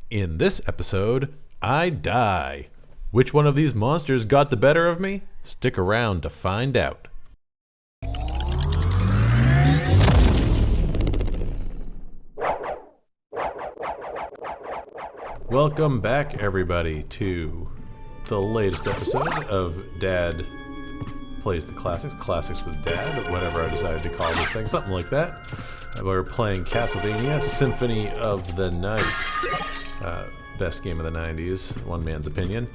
In this episode, I die. Which one of these monsters got the better of me? Stick around to find out. Welcome back, everybody, to the latest episode of Dad Plays the Classics. Classics with Dad, whatever I decided to call this thing, something like that. We're playing Castlevania, Symphony of the Night. Best game of the 90s, one man's opinion.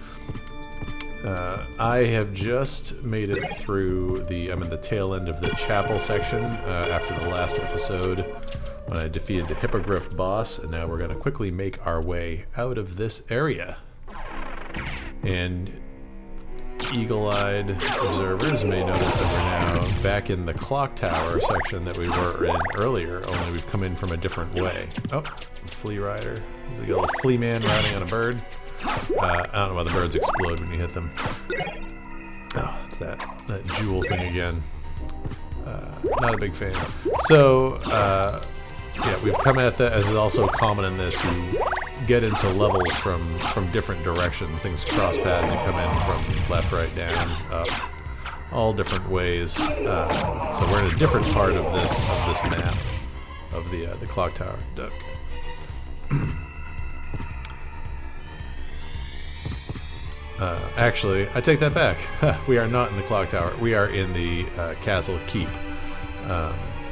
I have just made it through I'm in the tail end of the chapel section after the last episode when I defeated the Hippogriff boss, and now we're going to quickly make our way out of this area. And eagle-eyed observers may notice that we're now back in the clock tower section that we were in earlier, only we've come in from a different way. Oh, flea rider. There's a little flea man riding on a bird. I don't know why the birds explode when you hit them. Oh, it's that jewel thing again. Not a big fan. So, yeah, we've come at that, as is also common in this, you get into levels from different directions. Things cross paths, you come in from left, right, down, up, all different ways. So we're in a different part of this map of the clock tower. Duck. Actually, I take that back. We are not in the clock tower. We are in the castle keep.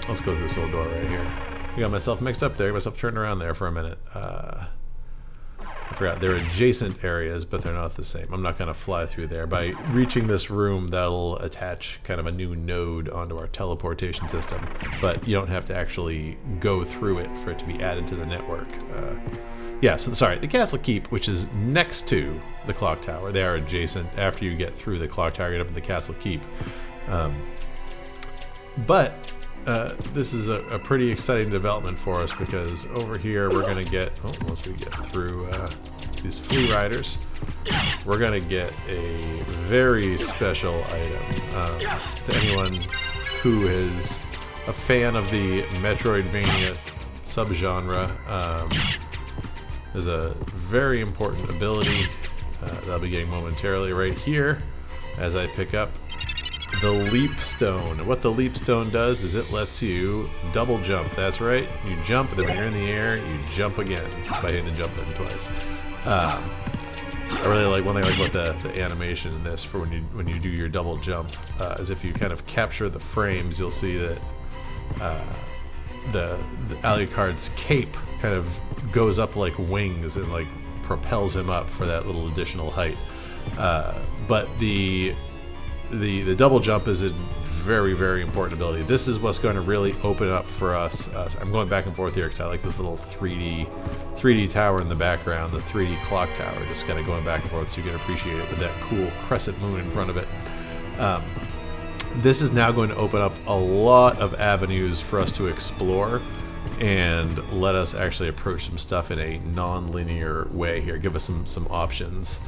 Let's go through this little door right here. I got myself mixed up there. Got myself turned around there for a minute. I forgot. They're adjacent areas, but they're not the same. I'm not going to fly through there. By reaching this room, that'll attach kind of a new node onto our teleportation system. But you don't have to actually go through it for it to be added to the network. Yeah, so sorry, the Castle Keep, which is next to the clock tower. They are adjacent. After you get through the clock tower, you get up to the Castle Keep. But this is a pretty exciting development for us, because over here we're going to get, once we get through these flea riders, we're going to get a very special item. To anyone who is a fan of the Metroidvania subgenre, there's a very important ability that I'll be getting momentarily right here as I pick up the leap stone. And what the leap stone does is it lets you double jump. That's right, you jump, and then when you're in the air, you jump again by hitting the jump button twice. I really like one thing I like about the animation in this for when you do your double jump, is if you kind of capture the frames, you'll see that the Alucard's cape kind of goes up like wings and like propels him up for that little additional height. But the double jump is a very, very important ability. This is what's going to really open up for us. So I'm going back and forth here because I like this little 3D tower in the background, the 3D clock tower, just kind of going back and forth so you can appreciate it with that cool crescent moon in front of it. This is now going to open up a lot of avenues for us to explore and let us actually approach some stuff in a non-linear way here. Give us some options.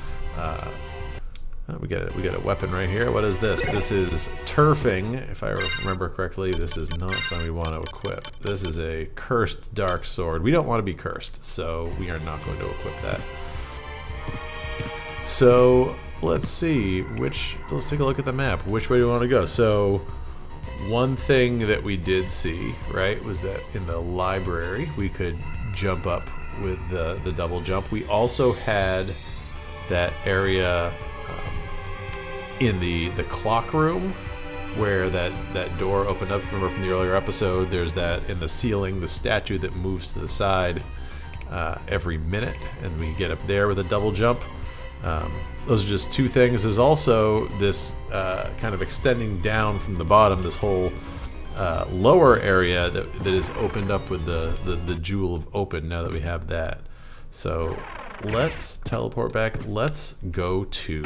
We got a weapon right here. What is this? This is turfing. If I remember correctly, this is not something we want to equip. This is a cursed dark sword. We don't want to be cursed, so we are not going to equip that. So let's see, let's take a look at the map. Which way do we want to go? So one thing that we did see, right, was that in the library we could jump up with the double jump. We also had that area in the clock room where that door opened up. Remember from the earlier episode, there's that in the ceiling, the statue that moves to the side every minute, and we get up there with a double jump. Those are just two things. There's also this kind of extending down from the bottom, this whole lower area that is opened up with the Jewel of Open now that we have that. So let's teleport back. Let's go to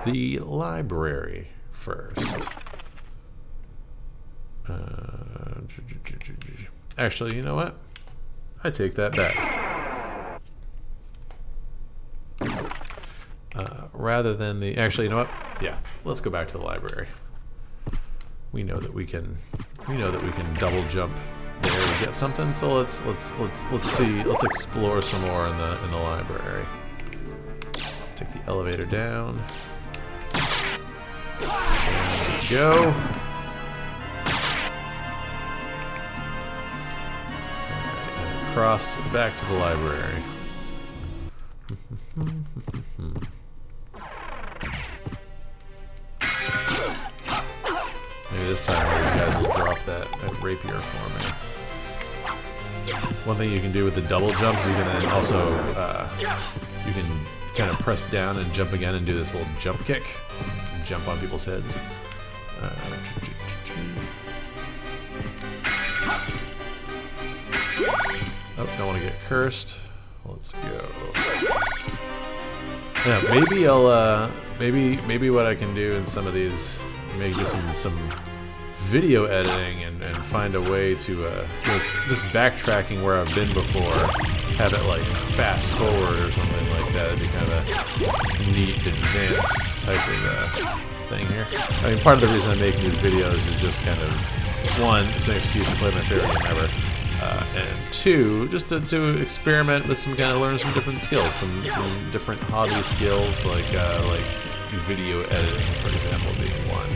the library first. Actually, you know what? I take that back. Rather than actually, you know what? Yeah, let's go back to the library. We know that we can double jump there get something. So let's see. Let's explore some more in the library. Take the elevator down. There we go. And across back to the library. Maybe this time one of you guys will drop that rapier for me. One thing you can do with the double jumps, you can then also you can kind of press down and jump again and do this little jump kick. Jump on people's heads. Oh, don't want to get cursed. Let's go. Yeah, maybe I'll maybe what I can do in some of these, maybe do some video editing and find a way to just backtracking where I've been before, have it like fast forward or something like that. It'd be kind of a neat advanced type of thing here. I mean, part of the reason I'm making these videos is just kind of, one, it's an excuse to play my favorite game ever, and two, just to experiment with some kind of, learn some different skills, some different hobby skills, like video editing, for example, being one.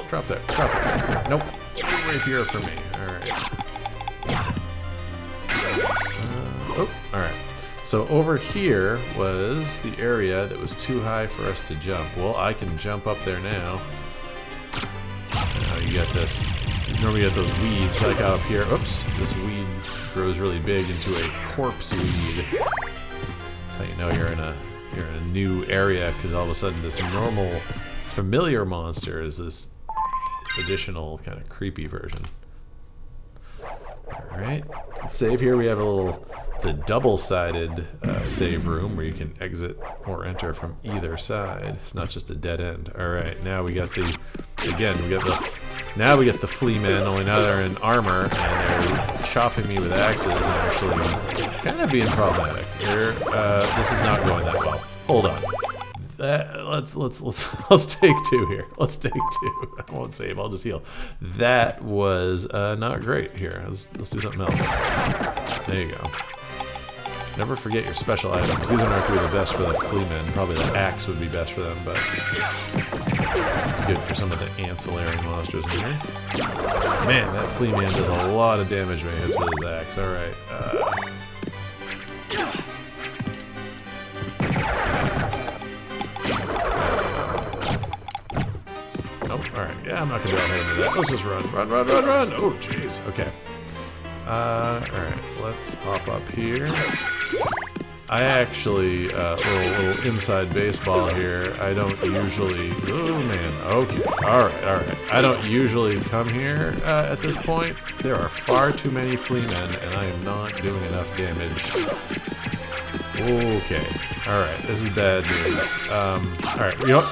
Drop that. Nope. Right here for me. Alright. Oh, alright. So over here was the area that was too high for us to jump. Well, I can jump up there now. Now you got this. Normally you get those weeds like out up here. Oops. This weed grows really big into a corpse weed. That's how you know you're in a new area, because all of a sudden this normal familiar monster is this additional kind of creepy version. Alright, save here. We have the double-sided save room where you can exit or enter from either side. It's not just a dead end. Alright, now we got now we get the flea men, only now they're in armor and they're chopping me with axes and actually kind of being problematic. This is not going that well. Hold on. Let's take two here. Let's take two. I won't save. I'll just heal. That was not great. Here, let's do something else. There you go. Never forget your special items. These are not going to be the best for the flea men. Probably the axe would be best for them, but it's good for some of the ancillary monsters in here. Man, that flea man does a lot of damage when he hits with his axe. All right. Alright, yeah, I'm not gonna be able to hit him with that. Let's just run. Oh, jeez. Okay. Alright, let's hop up here. I actually, little inside baseball here. I don't usually, oh man, okay. Alright. I don't usually come here at this point. There are far too many flea men, and I am not doing enough damage. Okay. Alright, this is bad news. Alright, you know what?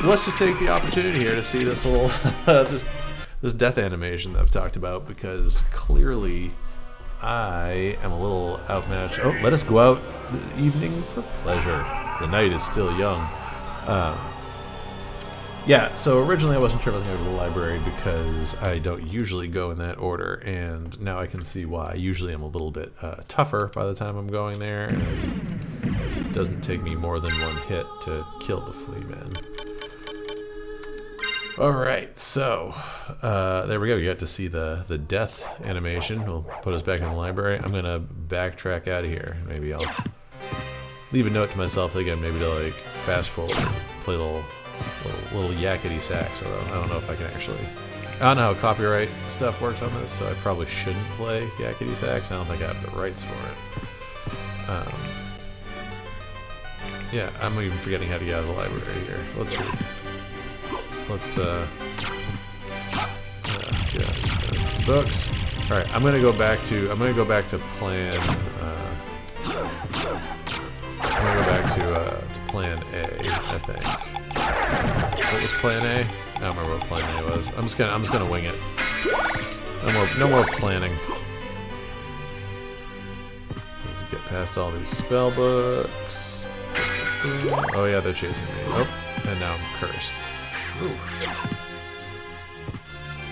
Let's just take the opportunity here to see this little this death animation that I've talked about, because clearly I am a little outmatched. Oh, let us go out the evening for pleasure. The night is still young. Yeah, so originally I wasn't sure if I was going to go to the library because I don't usually go in that order, and now I can see why. Usually I'm a little bit tougher by the time I'm going there, and it doesn't take me more than one hit to kill the flea men. Alright, so there we go. You got to see the death animation. We'll put us back in the library. I'm going to backtrack out of here. Maybe I'll leave a note to myself again, maybe to like fast forward, play a little yakety sax. Although I don't know if I can actually. I don't know how copyright stuff works on this, so I probably shouldn't play yakety sax. I don't think I have the rights for it. Yeah, I'm even forgetting how to get out of the library here. Let's see. Let's books. All right, I'm gonna go back to plan. I'm gonna go back to plan A, I think. What was plan A? I don't remember what plan A was. I'm just gonna wing it. No more planning. Let's get past all these spell books. Oh yeah, they're chasing me. Oh, and now I'm cursed. Ooh.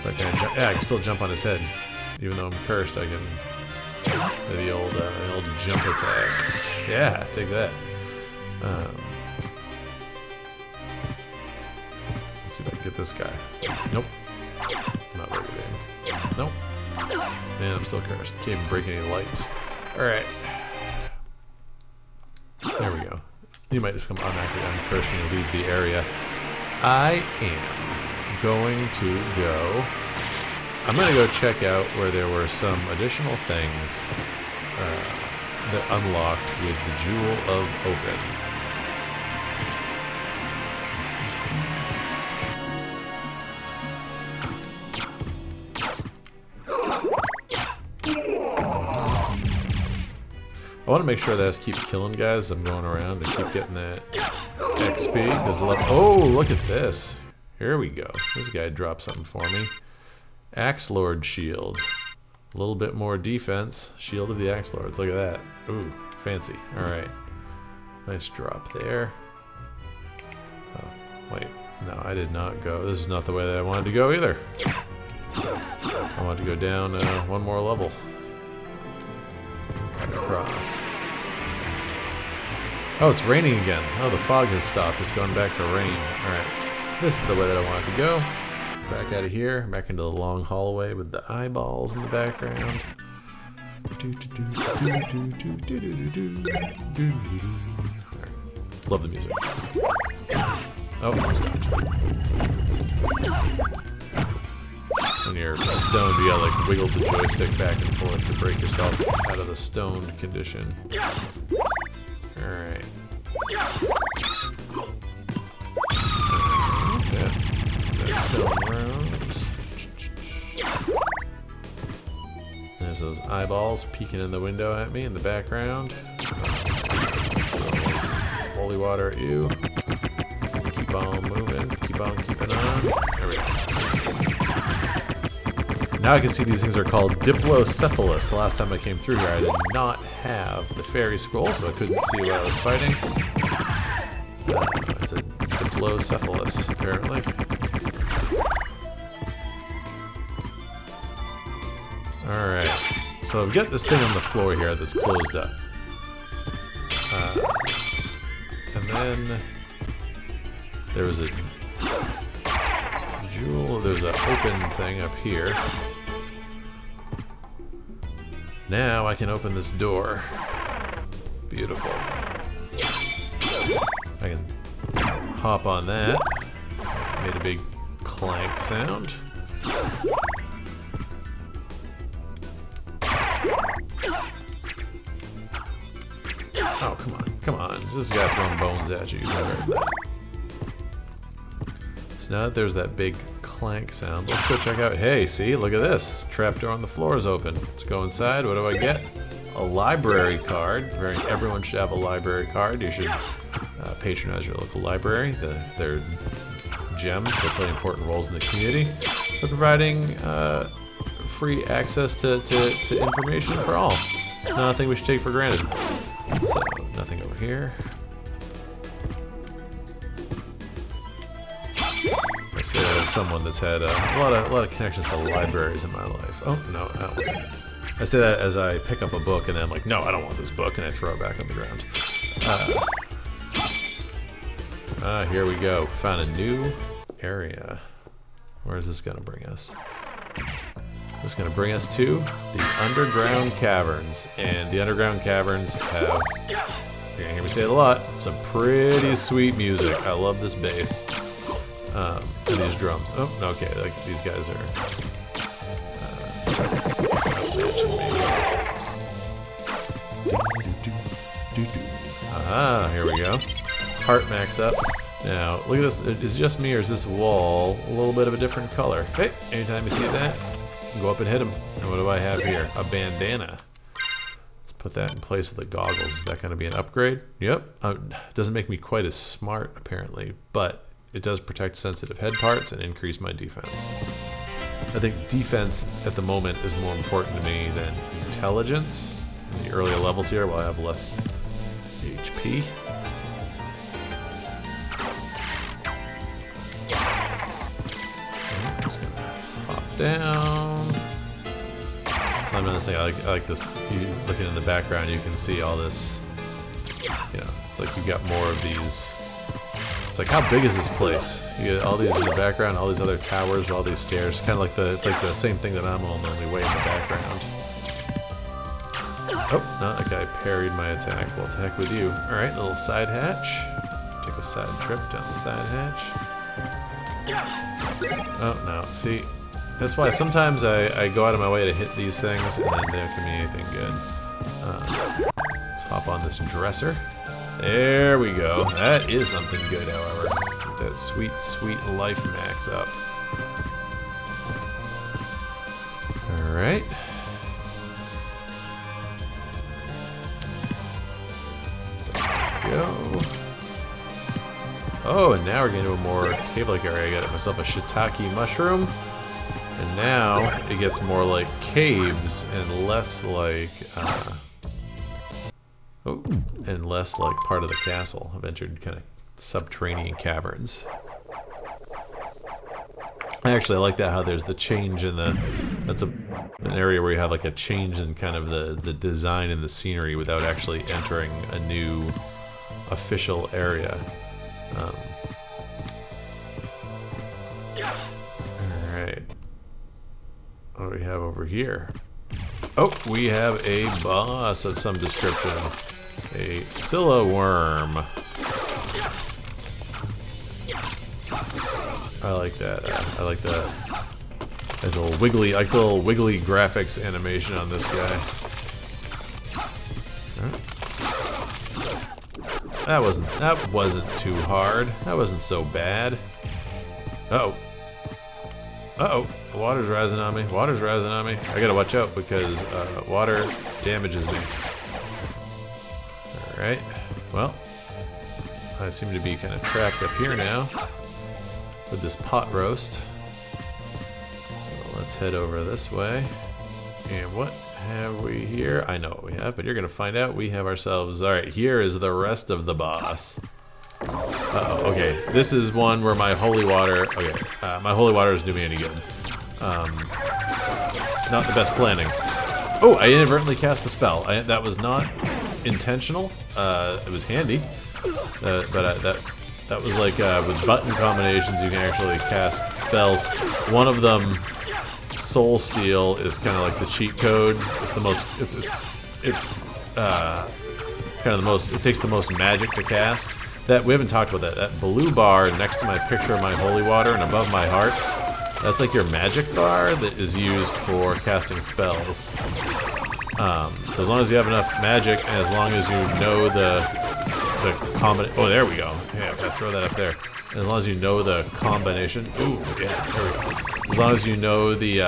But yeah, I can still jump on his head. Even though I'm cursed, I can... The old jump attack. Yeah, take that. Let's see if I can get this guy. Nope. Not very good aim. Nope. Man, I'm still cursed. Can't even break any lights. Alright. There we go. You might just come automatically uncursed when you leave the area. I am going to go... I'm going to go check out where there were some additional things that unlocked with the Jewel of Open. I want to make sure that I just keep killing guys as I'm going around and keep getting that XP. Because oh, look at this. Here we go. This guy dropped something for me. Axe Lord shield. A little bit more defense. Shield of the Axe Lords. Look at that. Ooh, fancy. Alright. Nice drop there. Oh, wait. No, I did not go. This is not the way that I wanted to go either. I wanted to go down one more level. Cut across. Oh, it's raining again. Oh, the fog has stopped. It's gone back to rain. Alright. This is the way that I wanted to go. Back out of here, back into the long hallway with the eyeballs in the background. Love the music. Oh, I'm stunned. When you're stoned, you gotta like wiggle the joystick back and forth to break yourself out of the stoned condition. Alright. Okay. Stone rooms. There's those eyeballs peeking in the window at me in the background. Holy water at you. Keep on moving. Keep on keeping on. There we go. Now I can see these things are called Diplocephalus. The last time I came through here, I did not have the fairy scroll, so I couldn't see what I was fighting. It's a Diplocephalus, apparently. Alright, so I've got this thing on the floor here that's closed up. And then there was a jewel, there's an open thing up here. Now I can open this door. Beautiful. I can hop on that. Made a big clank sound. Oh, come on, come on. This guy throwing bones at you. You've never heard that. So now that there's that big clank sound, let's go check out. Hey, see, look at this. This trapdoor on the floor is open. Let's go inside. What do I get? A library card. Everyone should have a library card. You should patronize your local library. They're gems. They play important roles in the community. They're providing free access to information for all. Nothing we should take for granted. So, nothing over here. I say that as someone that's had a lot of connections to libraries in my life. Oh, no, I don't want it. I say that as I pick up a book and then I'm like, no, I don't want this book, and I throw it back on the ground. Here we go. Found a new area. Where is this going to bring us? This is going to bring us to the underground caverns. And the underground caverns have, you're going to hear me say it a lot, some pretty sweet music. I love this bass. And these drums. Oh, okay, like these guys are outmatching me. Ah, here we go. Heart max up. Now, look at this. Is it just me or is this wall a little bit of a different color? Hey, anytime you see that, go up and hit him. And what do I have here? A bandana. Let's put that in place of the goggles. Is that going to be an upgrade? Yep. Doesn't make me quite as smart, apparently, but it does protect sensitive head parts and increase my defense. I think defense at the moment is more important to me than intelligence. In the earlier levels here, while I have less HP. I'm just gonna hop down. Climb on this thing. I like this. You looking in the background, you can see all this. You know, it's like you got more of these. It's like, how big is this place? You get all these in the background, all these other towers, all these stairs. Kind of like it's like the same thing that I'm only way in the background. Oh, no, that guy parried my attack. We'll attack with you. All right, little side hatch. Take a side trip down the side hatch. Oh no, see, that's why sometimes I go out of my way to hit these things, and then they don't give me anything good. Let's hop on this dresser. There we go. That is something good, however. Get that sweet, sweet life max up. Alright. Go. Oh, and now we're getting to a more cave-like area. I got myself a shiitake mushroom. And now it gets more like caves and less like... Oh, and less like part of the castle. I've entered kind of subterranean caverns. Actually, I like that how there's the change in the... That's an area where you have like a change in kind of the design and the scenery without actually entering a new official area. Alright. What do we have over here? Oh, we have a boss of some description. A Scylla worm. I like that. I like that. That little wiggly, like little wiggly graphics animation on this guy. That wasn't too hard. That wasn't so bad. Uh-oh. Uh-oh. The water's rising on me. Water's rising on me. I gotta watch out because water damages me. Alright. Well, I seem to be kind of trapped up here now with this pot roast. So let's head over this way. And what have we here? I know what we have, but you're gonna find out. We have ourselves... Alright, here is the rest of the boss. Uh-oh, okay. This is one where my holy water... Okay, my holy water doesn't do me any good. Not the best planning. Oh, I inadvertently cast a spell. That was not intentional. It was handy. But that was like with button combinations you can actually cast spells. One of them, Soul Steal, is kind of like the cheat code. It's the most... It's kind of the most... It takes the most magic to cast. That we haven't talked about that. That blue bar next to my picture of my holy water and above my hearts, that's like your magic bar that is used for casting spells. So as long as you have enough magic, and as long as you know the combination... Oh, there we go. Yeah, I've got to throw that up there. And as long as you know the combination... Ooh, yeah, there we go. As long as you know the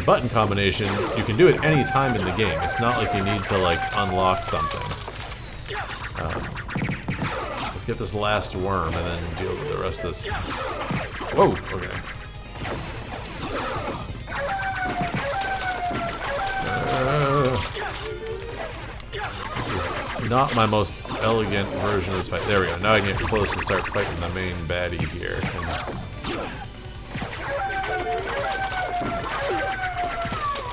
button combination, you can do it any time in the game. It's not like you need to, like, unlock something. Let's get this last worm and then deal with the rest of this. Whoa, okay. This is not my most elegant version of this fight. There we go. Now I can get close and start fighting the main baddie here.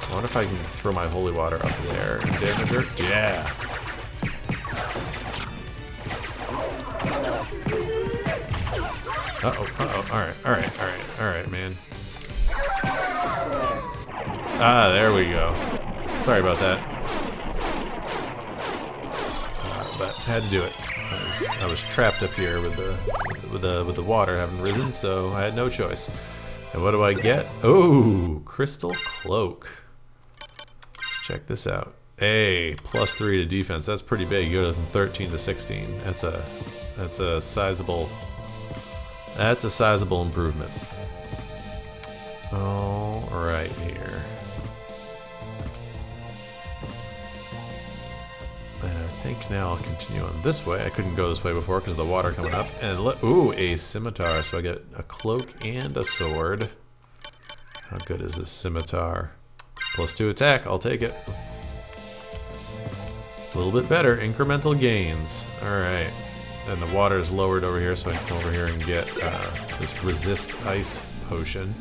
I wonder if I can throw my holy water up there and damage her. Yeah. Alright, man. Ah, there we go. Sorry about that. But had to do it. I was trapped up here with the water having risen, so I had no choice. And what do I get? Oh, Crystal Cloak. Let's check this out. Hey, +3 to defense. That's pretty big. You go from 13 to 16. That's a sizable. That's a sizable improvement. All right, here. And I think now I'll continue on this way. I couldn't go this way before because of the water coming up. And ooh, a scimitar. So I get a cloak and a sword. How good is this scimitar? +2 attack. I'll take it. A little bit better. Incremental gains. All right. And the water is lowered over here, so I can come over here and get this resist ice potion.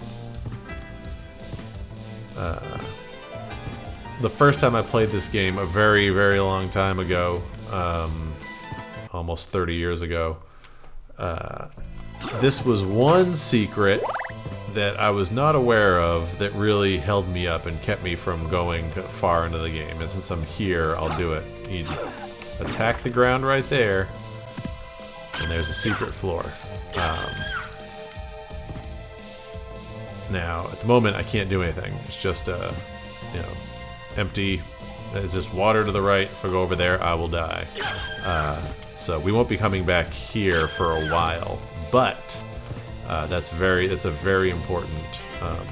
The first time I played this game, a very, very long time ago, almost 30 years ago, this was one secret that I was not aware of that really held me up and kept me from going far into the game. And since I'm here, I'll do it. You attack the ground right there, and there's a secret floor. Now, at the moment, I can't do anything. It's just, you know, empty. There's just water to the right. If I go over there, I will die. So we won't be coming back here for a while, but that's a very important thing.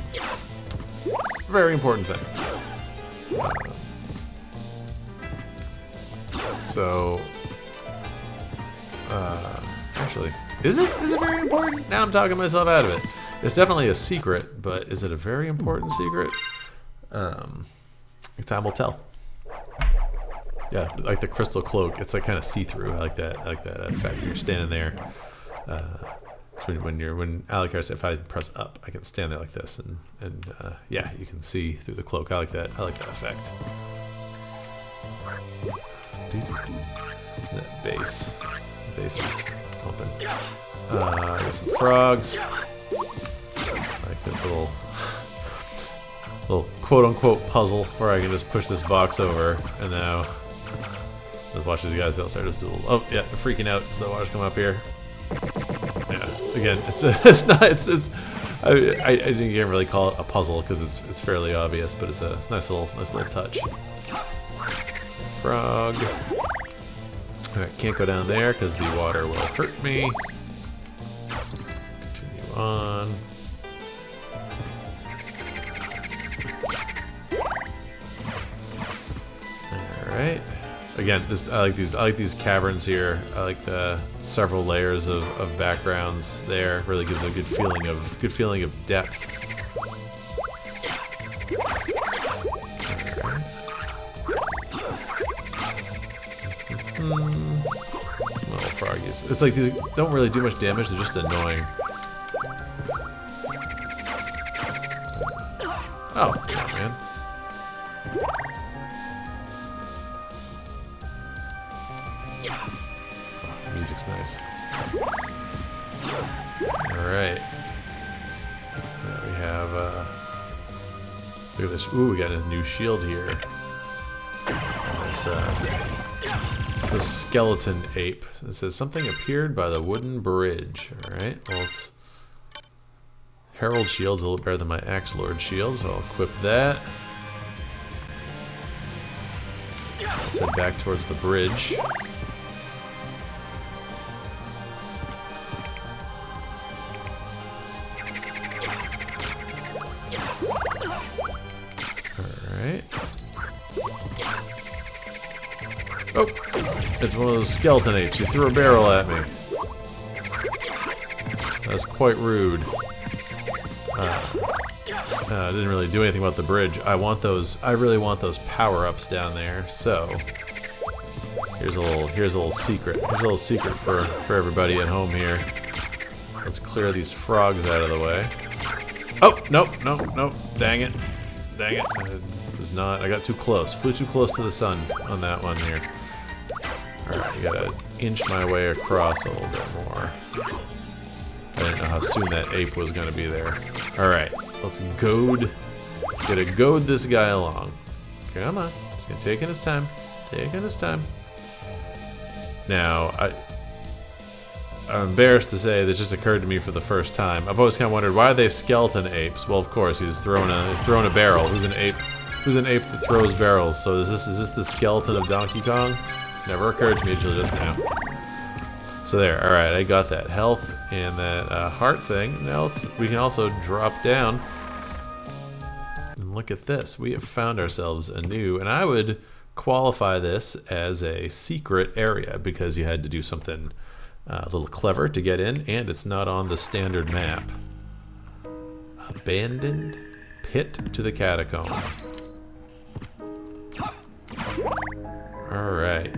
Actually, is it very important? Now I'm talking myself out of it. It's definitely a secret, but is it a very important secret? Time will tell. Yeah, like the crystal cloak, it's like kind of see-through. I like that effect. You're standing there. When Alucard, if I press up, I can stand there like this, and yeah, you can see through the cloak. I like that effect. Isn't that bass? Bass is pumping. Got some frogs. I like this little quote-unquote puzzle where I can just push this box over, and now let's watch these guys. They'll start this duel. Oh yeah, they're freaking out as the waters come up here. Yeah, again, I didn't even really call it a puzzle because it's fairly obvious, but it's a nice little touch. Frog. Alright, can't go down there because the water will hurt me. Continue on. Alright. Again, I like these caverns here. I like the several layers of backgrounds there. Really gives a good feeling of depth. Little froggies. It's like these don't really do much damage, they're just annoying. Oh, man. Music's nice. Alright. We have, look at this. Ooh, we got his new shield here. This skeleton ape. It says something appeared by the wooden bridge. Alright, well, it's Herald shield's a little better than my Axe Lord shield, so I'll equip that. Let's head back towards the bridge. Alright. Oh! It's one of those skeleton apes. He threw a barrel at me. That's quite rude. I didn't really do anything about the bridge. I really want those power-ups down there, so here's a little secret. Here's a little secret for everybody at home here. Let's clear these frogs out of the way. Oh, nope. Dang it. I got too close. Flew too close to the sun on that one here. Alright, I gotta inch my way across a little bit more. I didn't know how soon that ape was gonna be there. Alright, let's goad this guy along. Come on. He's gonna taking his time. Now, I'm embarrassed to say this just occurred to me for the first time. I've always kind of wondered, why are they skeleton apes? Well, of course, he's throwing a barrel. Who's an ape that throws barrels? So is this the skeleton of Donkey Kong? Never occurred to me until just now. So there, alright, I got that health and that heart thing. Now we can also drop down. And look at this. We have found ourselves a new, and I would qualify this as a secret area because you had to do something a little clever to get in, and it's not on the standard map. Abandoned pit to the catacomb. Alright.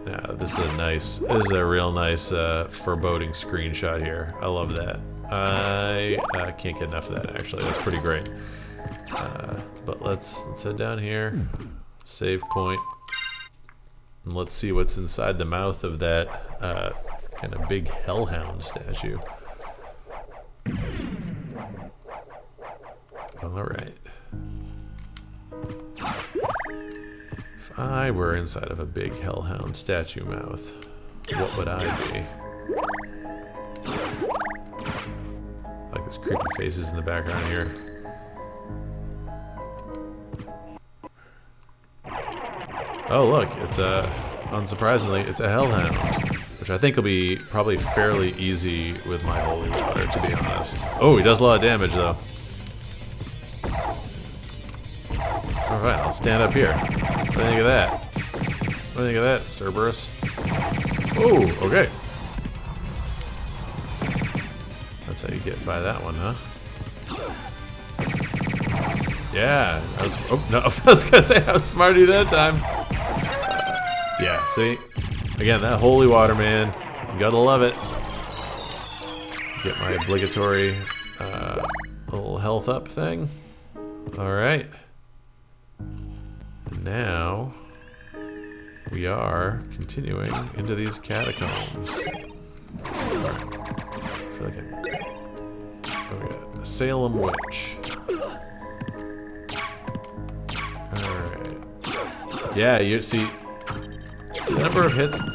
Now this is a real nice foreboding screenshot here. I love that. I can't get enough of that, actually. That's pretty great. But let's head down here. Save point. And let's see what's inside the mouth of that kind of big hellhound statue. Alright. If I were inside of a big hellhound statue mouth, what would I be? Like this creepy faces in the background here. Oh look, it's unsurprisingly, it's a hellhound, which I think will be probably fairly easy with my holy water, to be honest. Oh, he does a lot of damage though. Alright, I'll stand up here. What do you think of that? What do you think of that, Cerberus? Oh, okay. That's how you get by that one, huh? Yeah, I was, oh, no, I was gonna say I was smarter that time. Yeah, see? Again, that holy water, man. You gotta love it. Get my obligatory little health up thing. Alright. Now we are continuing into these catacombs. I feel like oh, we got a Salem witch. Alright. Yeah, you see the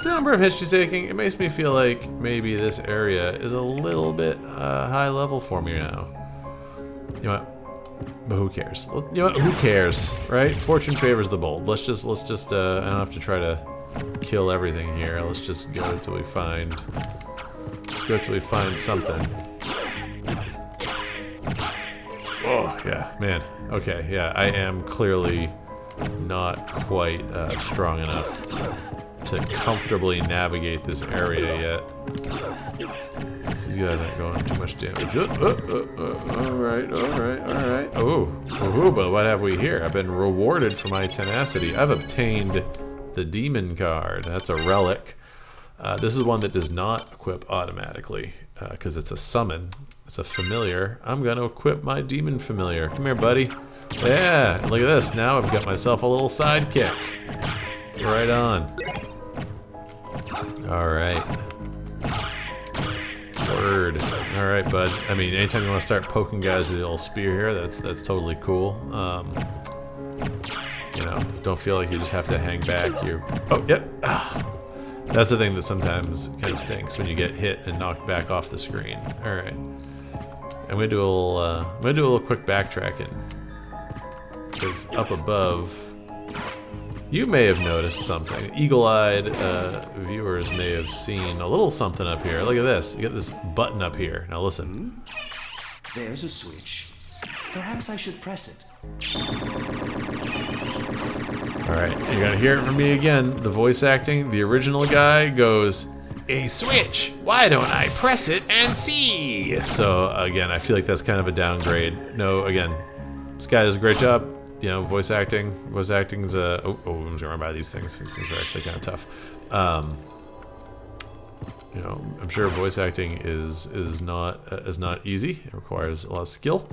number of hits she's taking, it makes me feel like maybe this area is a little bit high level for me now. You know what? But who cares? You know what? Who cares, right? Fortune favors the bold. Let's just. I don't have to try to kill everything here. Let's just go until we find. Let's go until we find something. Oh yeah, man. Okay, yeah. I am clearly not quite strong enough to comfortably navigate this area yet. These guys aren't going too much damage. Alright. Oh, but what have we here? I've been rewarded for my tenacity. I've obtained the demon card. That's a relic. This is one that does not equip automatically because it's a summon. It's a familiar. I'm going to equip my demon familiar. Come here, buddy. Yeah, look at this. Now I've got myself a little sidekick. Right on. Alright. Word. Alright, bud. I mean, anytime you want to start poking guys with the old spear here, that's totally cool. You know, don't feel like you just have to hang back. Oh, yep. That's the thing that sometimes kind of stinks when you get hit and knocked back off the screen. Alright. I'm gonna do a little quick backtracking. Because up above, you may have noticed something. Eagle-eyed viewers may have seen a little something up here. Look at this. You get this button up here. Now listen. There's a switch. Perhaps I should press it. Alright, you're gonna hear it from me again. The voice acting, the original guy goes, "A switch! Why don't I press it and see?" So again, I feel like that's kind of a downgrade. No, again, this guy does a great job. You know, voice acting's I'm gonna remember these things. These things are actually kind of tough. You know, I'm sure voice acting is not easy. It requires a lot of skill.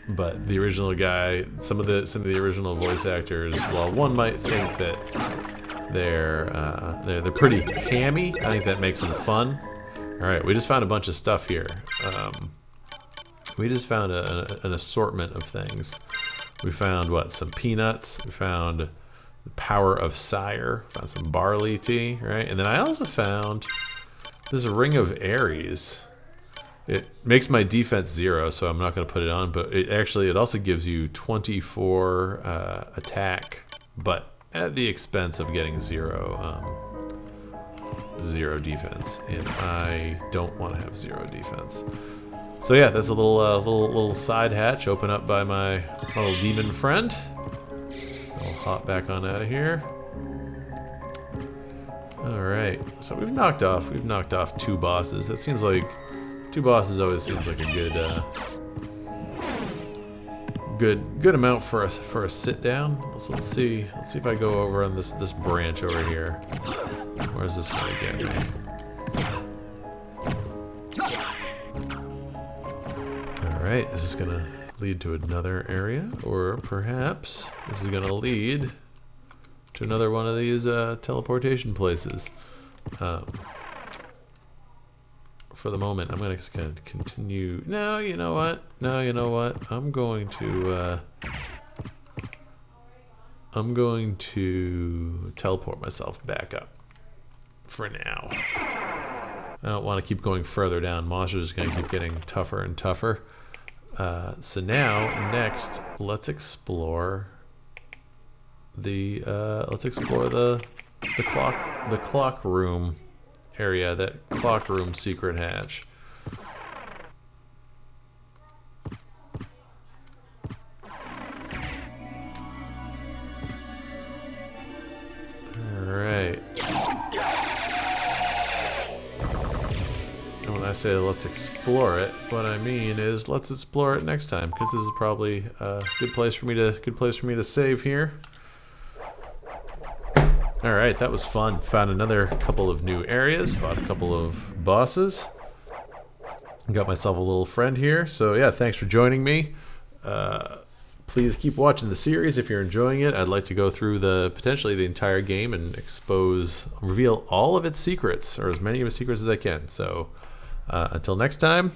But the original guy, some of the original voice actors, while one might think that they're pretty hammy, I think that makes them fun. All right, we just found a bunch of stuff here. We just found an assortment of things. We found, what, some peanuts. We found the power of sire. Found some barley tea, right? And then I also found this ring of Ares. It makes my defense 0, so I'm not going to put it on, but it also gives you 24 attack, but at the expense of getting 0 defense. And I don't want to have 0 defense. So yeah, that's a little side hatch open up by my little demon friend. I'll hop back on out of here. All right, so we've knocked off 2 bosses. That seems like 2 bosses always seems like a good amount for a sit down. Let's see if I go over on this branch over here. Where's this gonna get me? Alright, is this gonna lead to another area? Or perhaps this is gonna lead to another one of these teleportation places. For the moment, I'm gonna continue. No, you know what? No, you know what? I'm going to teleport myself back up for now. I don't want to keep going further down. Monsters are going to keep getting tougher and tougher. So now, next, let's explore the clock room area, that clock room secret hatch. Alright. And when I say let's explore it, what I mean is let's explore it next time, because this is probably a good place for me to save here. Alright, that was fun. Found another couple of new areas, fought a couple of bosses. Got myself a little friend here, so yeah, thanks for joining me. Please keep watching the series if you're enjoying it. I'd like to go through potentially the entire game and reveal all of its secrets, or as many of its secrets as I can. So until next time,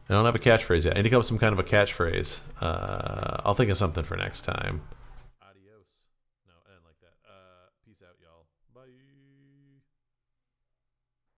I don't have a catchphrase yet. I need to come up with some kind of a catchphrase. I'll think of something for next time.